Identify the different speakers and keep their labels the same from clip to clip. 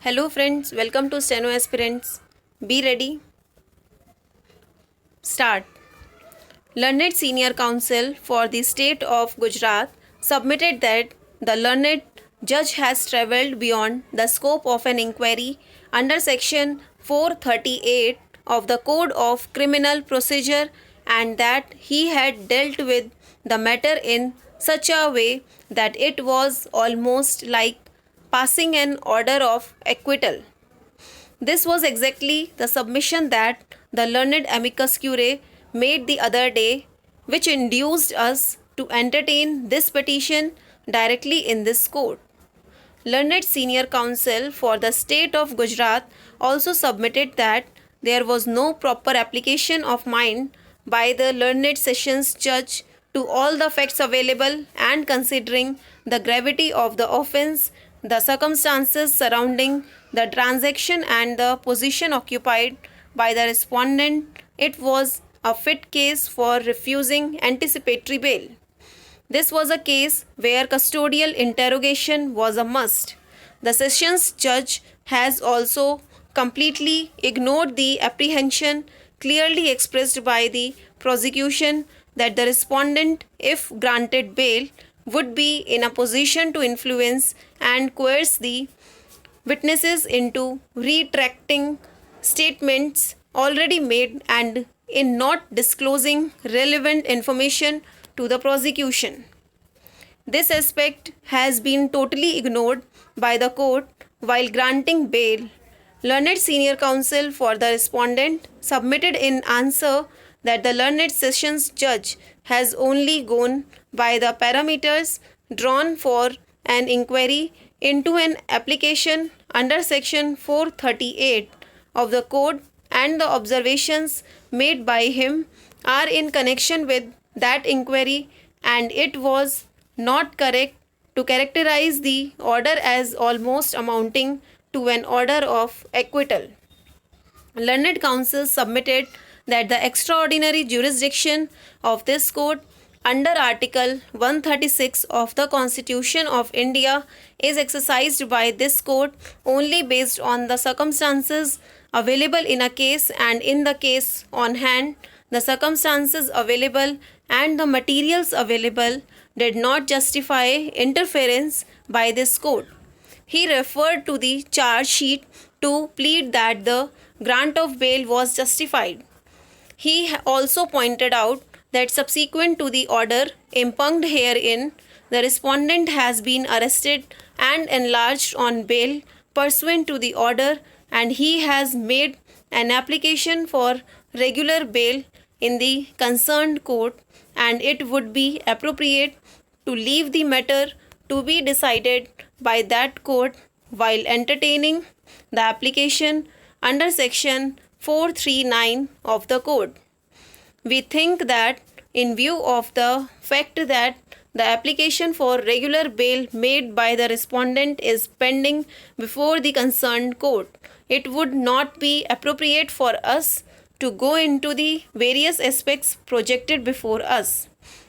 Speaker 1: Hello friends, welcome to Steno Aspirants. Be ready. Start. Learned Senior Counsel for the State of Gujarat submitted that the learned judge has travelled beyond the scope of an inquiry under section 438 of the Code of Criminal Procedure and that he had dealt with the matter in such a way that it was almost like passing an order of acquittal. This was exactly the submission that the learned amicus curiae made the other day, which induced us to entertain this petition directly in this court. Learned Senior Counsel for the State of Gujarat also submitted that there was no proper application of mind by the learned sessions judge to all the facts available and considering the gravity of the offence, the circumstances surrounding the transaction and the position occupied by the respondent, it was a fit case for refusing anticipatory bail. This was a case where custodial interrogation was a must. The sessions judge has also completely ignored the apprehension clearly expressed by the prosecution that the respondent, if granted bail, would be in a position to influence and coerce the witnesses into retracting statements already made and in not disclosing relevant information to the prosecution. This aspect has been totally ignored by the court while granting bail. Learned Senior Counsel for the respondent submitted in answer that the learned sessions judge has only gone by the parameters drawn for an inquiry into an application under section 438 of the code and the observations made by him are in connection with that inquiry and it was not correct to characterize the order as almost amounting to an order of acquittal. Learned counsel submitted that the extraordinary jurisdiction of this court under Article 136 of the Constitution of India is exercised by this court only based on the circumstances available in a case and in the case on hand, the circumstances available and the materials available did not justify interference by this court. He referred to the charge sheet to plead that the grant of bail was justified. He also pointed out that subsequent to the order impugned herein, the respondent has been arrested and enlarged on bail pursuant to the order and he has made an application for regular bail in the concerned court and it would be appropriate to leave the matter to be decided by that court while entertaining the application under section 439 of the code. We think that in view of the fact that the application for regular bail made by the respondent is pending before the concerned court, it would not be appropriate for us to go into the various aspects projected before us.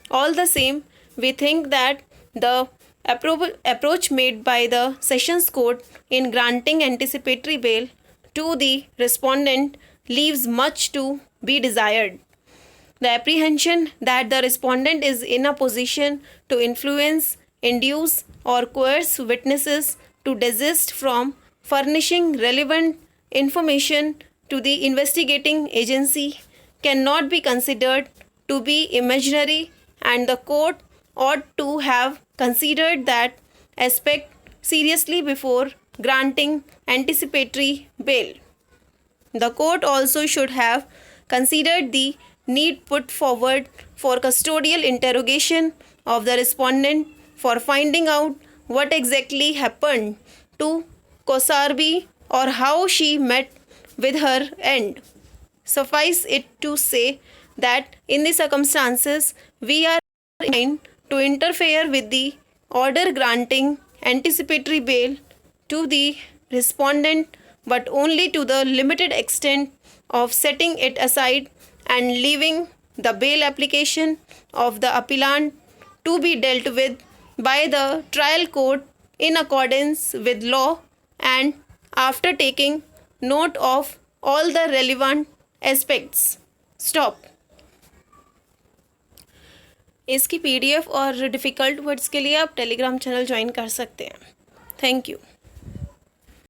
Speaker 1: All the same, we think that the approach made by the Sessions Court in granting anticipatory bail to the respondent leaves much to be desired. The apprehension that the respondent is in a position to influence, induce, or coerce witnesses to desist from furnishing relevant information to the investigating agency cannot be considered to be imaginary, and the court ought to have considered that aspect seriously before granting anticipatory bail. The court also should have considered the need put forward for custodial interrogation of the respondent for finding out what exactly happened to Kosarbi or how she met with her end. Suffice it to say that in the circumstances we are inclined to interfere with the order granting anticipatory bail to the respondent but only to the limited extent of setting it aside and leaving the bail application of the appellant to be dealt with by the trial court in accordance with law and after taking note of all the relevant aspects. Stop. इसकी PDF और difficult words के लिए आप Telegram channel join कर सकते हैं. Thank you.